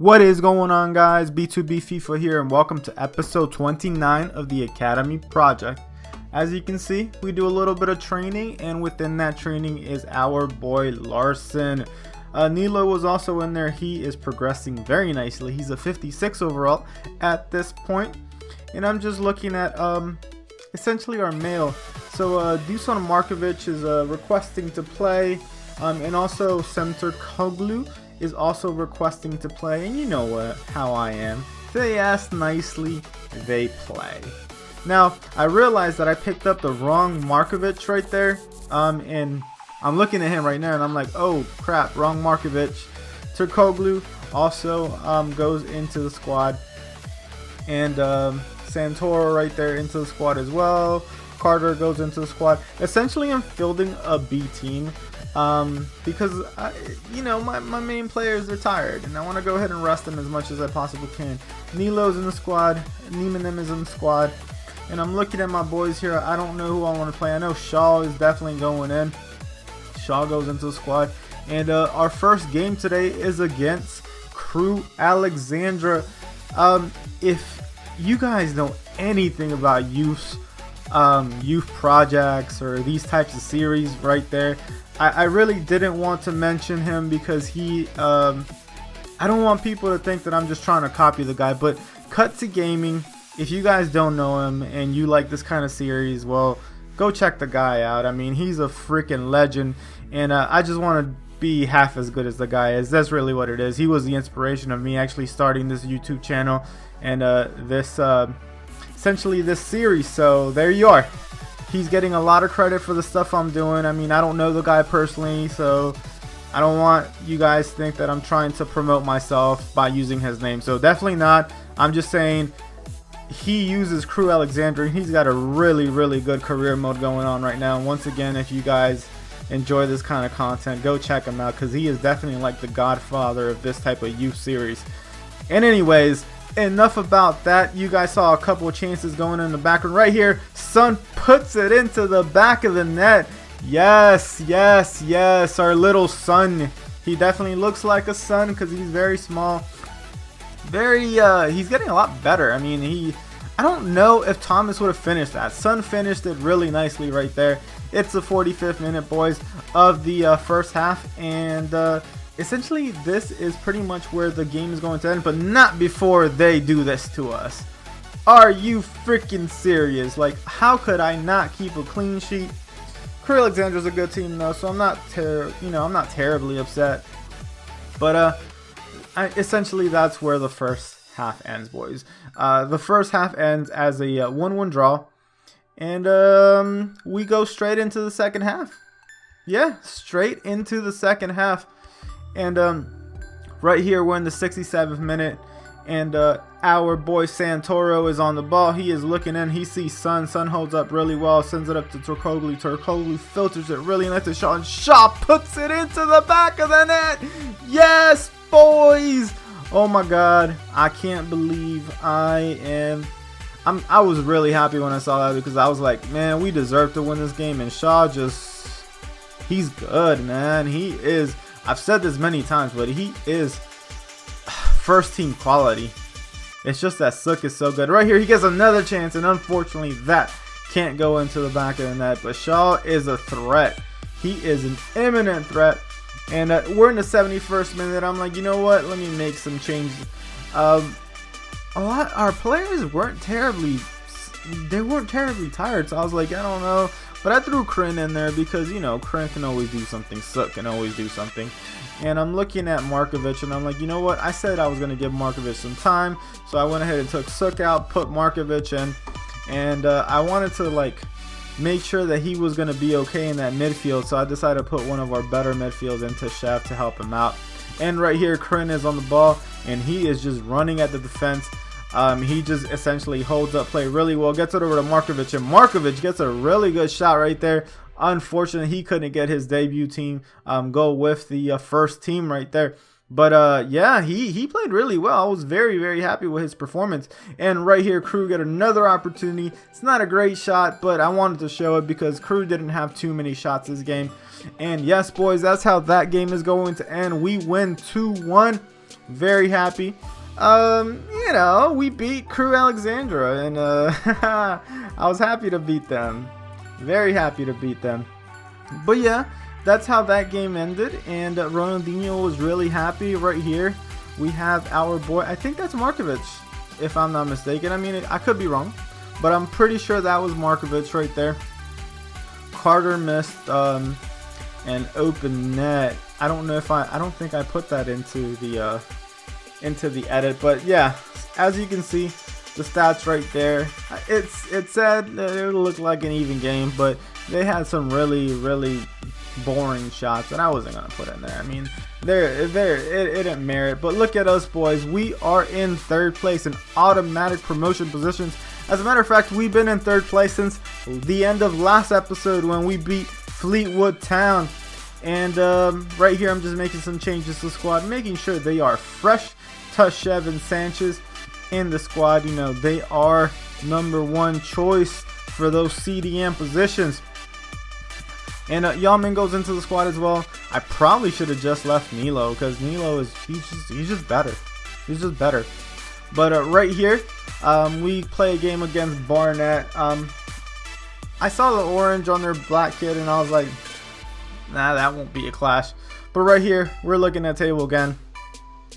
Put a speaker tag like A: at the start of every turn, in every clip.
A: What is going on, guys? B2B FIFA here, and welcome to episode 29 of the Academy Project. As you can see, we do a little bit of training, and within that training is our boy Larson. Nilo was also in there. He is progressing very nicely. He's a 56 overall at this point, and I'm just looking at essentially our mail. So Dusan Markovic is requesting to play, and also Center Koglu is also requesting to play, and you know how I am. They ask nicely, they play. Now, I realized that I picked up the wrong Markovic right there, and I'm looking at him right now, and I'm like, oh crap, wrong Markovic. Turkoglu also goes into the squad, and Santoro right there into the squad as well. Carter goes into the squad. Essentially, I'm fielding a B team. Because my main players are tired, and I want to go ahead and rest them as much as I possibly can. Nilo's in the squad, Neimanem is in the squad, and I'm looking at my boys here. I don't know who I want to play. I know Shaw is definitely going in. Shaw goes into the squad, and our first game today is against Crew Alexandra. If you guys know anything about youth projects or these types of series right there, I really didn't want to mention him because he I don't want people to think that I'm just trying to copy the guy. But Cut to Gaming, if you guys don't know him and you like this kind of series, well, go check the guy out. I mean, he's a freaking legend, and I just want to be half as good as the guy is. That's really what it is. He was the inspiration of me actually starting this YouTube channel and essentially this series. So there you are. He's getting a lot of credit for the stuff I'm doing. I mean, I don't know the guy personally, so I don't want you guys to think that I'm trying to promote myself by using his name. So definitely not. I'm just saying he uses Crew Alexandra, and he's got a really, really good career mode going on right now. And once again, if you guys enjoy this kind of content, go check him out, because he is definitely like the godfather of this type of youth series. And anyways, enough about that. You guys saw a couple of chances going in the background right here. Son puts it into the back of the net. Yes, yes, yes, our little son. He definitely looks like a son because he's very small. He's getting a lot better. I mean, I don't know if Thomas would have finished that. Son finished it really nicely right there. It's the 45th minute, boys, of the first half, and essentially, this is pretty much where the game is going to end, but not before they do this to us. Are you freaking serious? Like, how could I not keep a clean sheet? Crew Alexandra's a good team though, so I'm not terribly upset. But essentially, that's where the first half ends, boys. The first half ends as a 1-1 draw, and we go straight into the second half. Yeah, straight into the second half. And right here we're in the 67th minute, and our boy Santoro is on the ball. He is looking in. He sees Son. Son holds up really well, sends it up to Turkoglu. Turkoglu filters it really nice to Shaw, and Shaw puts it into the back of the net. Yes, boys! Oh my God, I can't believe I was really happy when I saw that, because I was like, man, we deserve to win this game. And Shaw he's good, man. He is. I've said this many times, but he is first team quality. It's just that Sook is so good. Right here, he gets another chance, and unfortunately, that can't go into the back of the net. But Shaw is a threat. He is an imminent threat. And we're in the 71st minute. I'm like, you know what? Let me make some changes. Our players weren't terribly tired, so I was like, I don't know. But I threw Kryn in there because, you know, Kryn can always do something. Sook can always do something. And I'm looking at Markovic, and I'm like, you know what? I said I was going to give Markovic some time. So I went ahead and took Sook out, put Markovic in. And I wanted to, like, make sure that he was going to be okay in that midfield. So I decided to put one of our better midfields into Chef to help him out. And right here, Kryn is on the ball, and he is just running at the defense. He just essentially holds up play really well, gets it over to Markovic, and Markovic gets a really good shot right there. Unfortunately, he couldn't get his debut team go with the first team right there. But yeah, he played really well. I was very, very happy with his performance. And right here, Crew get another opportunity. It's not a great shot, but I wanted to show it because Crew didn't have too many shots this game. And yes, boys, that's how that game is going to end. We win 2-1. Very happy. You know, we beat Crew Alexandra, and I was happy to beat them. Very happy to beat them. But yeah, that's how that game ended, and Ronaldinho was really happy. Right here, we have our boy, I think that's Markovic, if I'm not mistaken. I mean, I could be wrong, but I'm pretty sure that was Markovic right there. Carter missed an open net. I don't know if I don't think I put that into the edit, but yeah, as you can see, the stats right there. It said it looked like an even game, but they had some really boring shots that I wasn't gonna put in there. I mean, it didn't merit. But look at us, boys. We are in third place in automatic promotion positions. As a matter of fact, we've been in third place since the end of last episode when we beat Fleetwood Town. And right here, I'm just making some changes to the squad, making sure they are fresh. Tashev and Sanchez in the squad, you know, they are #1 choice for those CDM positions. And Yaman goes into the squad as well. I probably should have just left Nilo, because Nilo is he's just better. He's just better. But right here, we play a game against Barnett. I saw the orange on their black kid, and I was like, nah, that won't be a clash. But right here, we're looking at table again.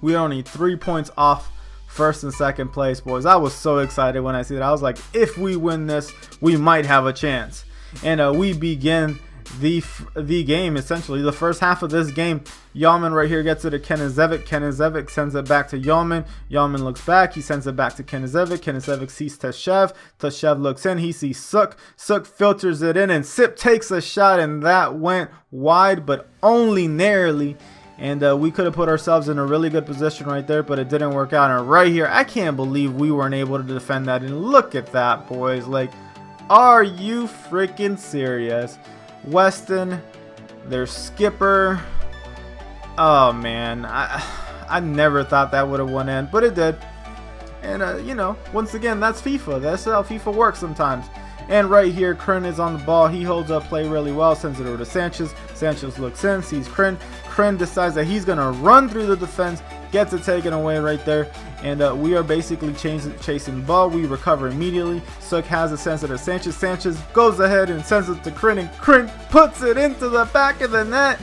A: We are only 3 points off first and second place, boys. I was so excited when I see that. I was like, if we win this, we might have a chance. And we begin the game, essentially the first half of this game. Yaman right here gets it to Kenizevic. Kenizevic sends it back to Yaman. Yaman looks back. He sends it back to Kenizevic. Kenizevic sees Tashev. Tashev looks in. He sees Suk. Suk filters it in, and Sip takes a shot, and that went wide, but only narrowly. And we could have put ourselves in a really good position right there, but it didn't work out. And right here, I can't believe we weren't able to defend that. And look at that, boys. Like, are you freaking serious? Weston, their skipper. Oh, man. I never thought that would have won in, but it did. And, you know, once again, that's FIFA. That's how FIFA works sometimes. And right here, Kryn is on the ball. He holds up play really well, sends it over to Sanchez. Sanchez looks in, sees Kryn. Kryn decides that he's going to run through the defense, gets it taken away right there. And we are basically chasing the ball. We recover immediately. Suk has it, sends it to Sanchez. Sanchez goes ahead and sends it to Kryn, and Kryn puts it into the back of the net.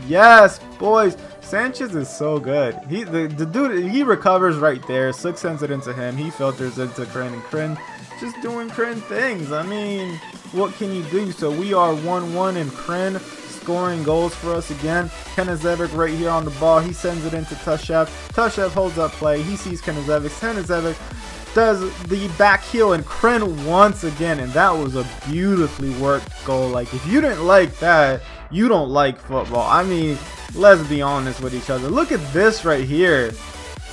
A: Yes, boys. Sanchez is so good. The dude, he recovers right there. Suk sends it into him. He filters into Kryn, and Kryn just doing Kryn things. I mean, what can you do? So we are 1-1, and Kryn scoring goals for us again. Kenizevic right here on the ball. He sends it into Tashev. Tashev holds up play. He sees Kenizevic. Kenizevic does the back heel, and Kryn once again. And that was a beautifully worked goal. Like, if you didn't like that, you don't like football. I mean, let's be honest with each other. Look at this right here.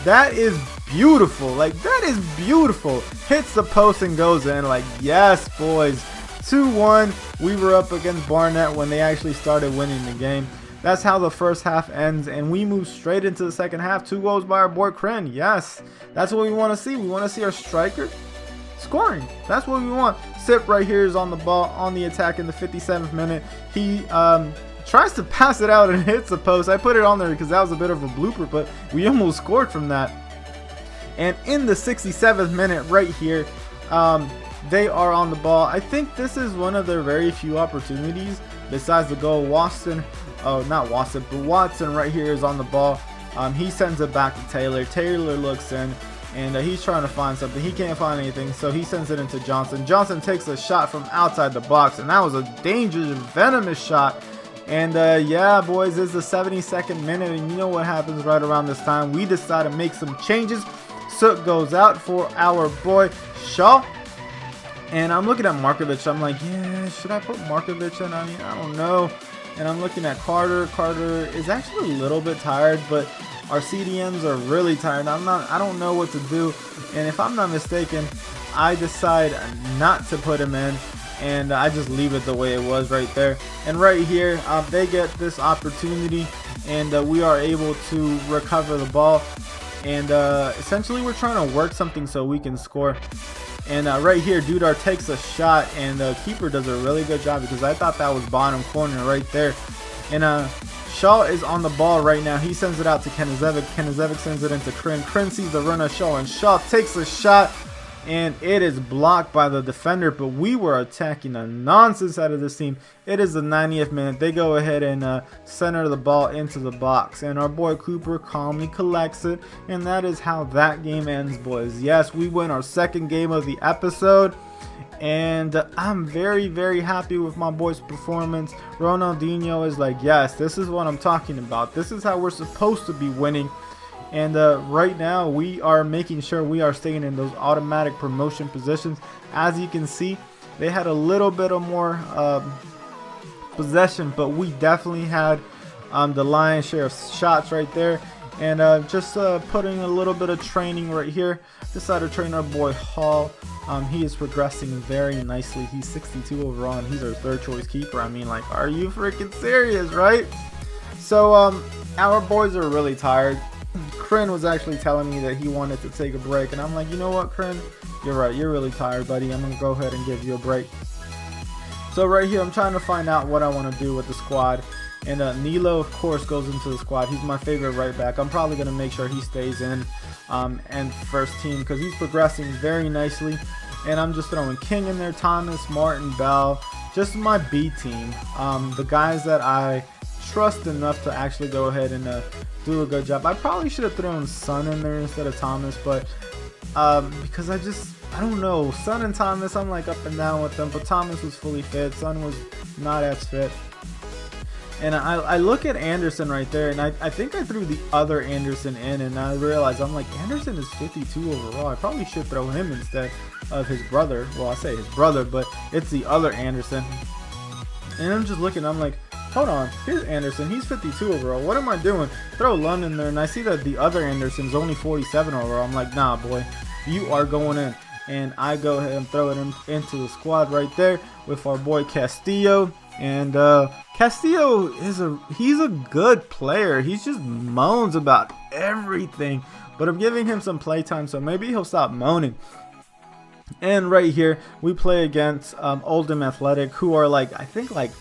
A: That is beautiful. Like, that is beautiful. Hits the post and goes in. Like, yes, boys. 2-1. We were up against Barnett when they actually started winning the game. That's how the first half ends, and we move straight into the second half. 2 goals by our boy Kryn. Yes, that's what we want to see. We want to see our striker scoring. That's what we want. Sip right here is on the ball, on the attack in the 57th minute. He tries to pass it out and hits the post. I put it on there because that was a bit of a blooper, but we almost scored from that. And in the 67th minute right here, they are on the ball. I think this is one of their very few opportunities besides the goal. Watson right here is on the ball. He sends it back to Taylor. Taylor looks in, and he's trying to find something. He can't find anything, so he sends it into Johnson. Johnson takes a shot from outside the box, and that was a dangerous, venomous shot. And yeah, boys, it's the 72nd minute, and you know what happens right around this time. We decide to make some changes. Sook goes out for our boy Shaw. And I'm looking at Markovic. I'm like, yeah, should I put Markovic in? I mean, I don't know. And I'm looking at Carter. Carter is actually a little bit tired, but our CDMs are really tired. I don't know what to do. And if I'm not mistaken, I decide not to put him in, and I just leave it the way it was right there. And right here, they get this opportunity, and we are able to recover the ball. And essentially, we're trying to work something so we can score. And right here, Dudar takes a shot, and the keeper does a really good job because I thought that was bottom corner right there. And Shaw is on the ball right now. He sends it out to Kenizevic. Kenizevic sends it into Kryn. Kryn sees the run of Shaw, and Shaw takes a shot, and it is blocked by the defender. But we were attacking the nonsense out of this team. It is the 90th minute. They go ahead and center the ball into the box, and our boy Cooper calmly collects it, and that is how that game ends, boys. Yes, we win our second game of the episode. And I'm very, very happy with my boy's performance. Ronaldinho is like, yes, this is what I'm talking about. This is how we're supposed to be winning. And right now, we are making sure we are staying in those automatic promotion positions. As you can see, they had a little bit of more possession, but we definitely had the lion's share of shots right there. And just putting a little bit of training right here. Decided to train our boy Hall. He is progressing very nicely. He's 62 overall, and he's our third choice keeper. I mean, like, are you freaking serious, right? So our boys are really tired. Kryn was actually telling me that he wanted to take a break, and I'm like, you know what, Kryn? You're right. You're really tired, buddy. I'm going to go ahead and give you a break. So right here, I'm trying to find out what I want to do with the squad. And Nilo, of course, goes into the squad. He's my favorite right back. I'm probably going to make sure he stays in and first team because he's progressing very nicely. And I'm just throwing King in there, Thomas, Martin, Bell, just my B team. The guys that I trust enough to actually go ahead and do a good job. I probably should have thrown Son in there instead of Thomas, but because I don't know. Son and Thomas, I'm like up and down with them, but Thomas was fully fit. Son was not as fit. And I look at Anderson right there, and I think I threw the other Anderson in, and I realized, I'm like, Anderson is 52 overall. I probably should throw him instead of his brother. Well, I say his brother, but it's the other Anderson. And I'm just looking, I'm like, hold on, here's Anderson. He's 52 overall. What am I doing? Throw London there, and I see that the other Anderson's only 47 overall. I'm like, nah, boy, you are going in. And I go ahead and throw it into the squad right there with our boy Castillo. And Castillo he's a good player. He just moans about everything, but I'm giving him some playtime, so maybe he'll stop moaning. And right here we play against Oldham Athletic, who are like, I think like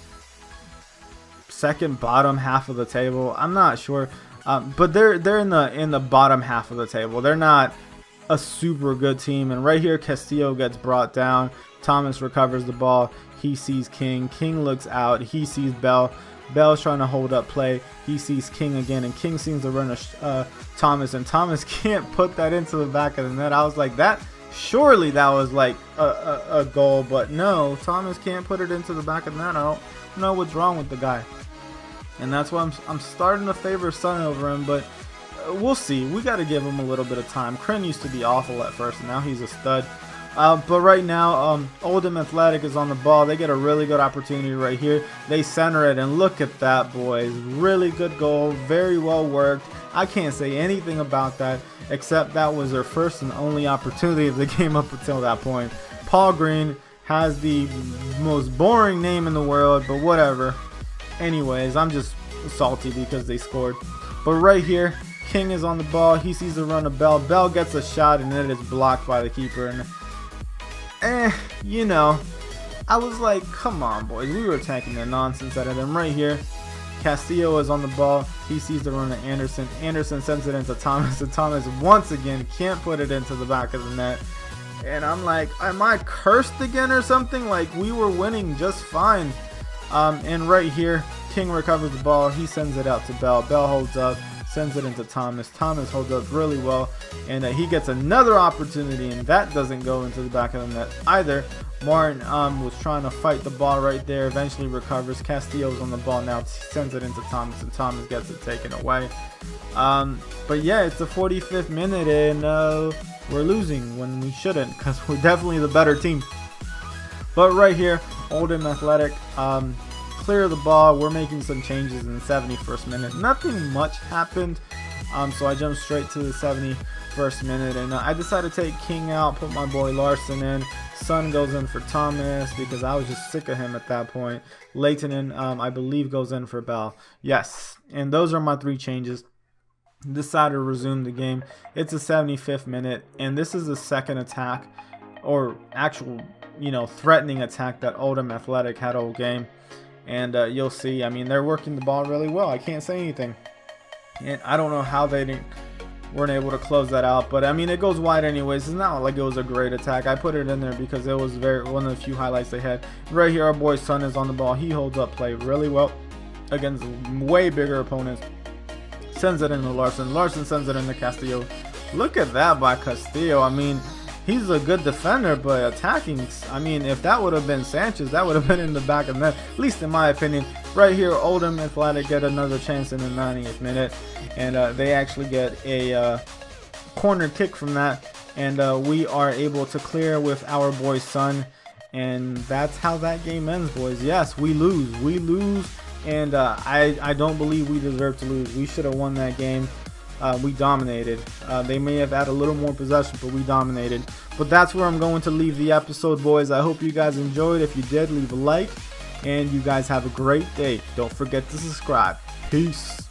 A: second bottom half of the table. I'm not sure, but they're in the bottom half of the table. They're not a super good team. And right here Castillo gets brought down. Thomas recovers the ball. He sees King. King looks out. He sees Bell. Bell's trying to hold up play. He sees King again, and King seems to run Thomas, and Thomas can't put that into the back of the net. I was like, surely that was like a goal, but no, Thomas can't put it into the back of the net. I don't know what's wrong with the guy, and that's why I'm starting to favor Son over him, but we'll see. We got to give him a little bit of time. Kryn used to be awful at first, and now he's a stud. But right now, Oldham Athletic is on the ball. They get a really good opportunity right here. They center it, and look at that, boys. Really good goal. Very well worked. I can't say anything about that, except that was their first and only opportunity of the game up until that point. Paul Green has the most boring name in the world, but whatever. Anyways, I'm just salty because they scored. But right here, King is on the ball. He sees the run of Bell. Bell gets a shot, and it is blocked by the keeper. And you know, I was like, come on, boys. We were attacking the nonsense out of them. Right here, Castillo is on the ball. He sees the run of Anderson. Anderson sends it into Thomas, and Thomas once again can't put it into the back of the net. And I'm like, am I cursed again or something? Like, we were winning just fine. And right here, King recovers the ball. He sends it out to Bell. Bell holds up, sends it into Thomas. Thomas holds up really well, and he gets another opportunity, and that doesn't go into the back of the net either. Martin was trying to fight the ball right there, eventually recovers. Castillo's on the ball now, sends it into Thomas, and Thomas gets it taken away. But yeah, it's the 45th minute, and we're losing when we shouldn't, because we're definitely the better team. But right here, Oldham Athletic clear the ball. We're making some changes in the 71st minute. Nothing much happened, so I jumped straight to the 71st minute, and I decided to take King out, put my boy Larson in. Son goes in for Thomas because I was just sick of him at that point. Leighton, I believe, goes in for Bell. Yes, and those are my three changes. Decided to resume the game. It's the 75th minute, and this is the second attack, or actual, threatening attack that Oldham Athletic had all game. and you'll see. I mean, they're working the ball really well. I can't say anything, and I don't know how they weren't able to close that out. But I mean, it goes wide anyways. It's not like it was a great attack. I put it in there because it was one of the few highlights they had. Right here, our boy Son is on the ball. He holds up play really well against way bigger opponents. Sends it into Larson. Larson sends it into Castillo. Look at that by Castillo. I mean, he's a good defender, but attacking, I mean, if that would have been Sanchez, that would have been in the back of the net, at least in my opinion. Right here, Oldham Athletic get another chance in the 90th minute, and they actually get a corner kick from that, and we are able to clear with our boy Son, and that's how that game ends, boys. Yes, we lose, and I don't believe we deserve to lose. We should have won that game. We dominated. They may have had a little more possession, but we dominated. But that's where I'm going to leave the episode, boys. I hope you guys enjoyed. If you did, leave a like. And you guys have a great day. Don't forget to subscribe. Peace.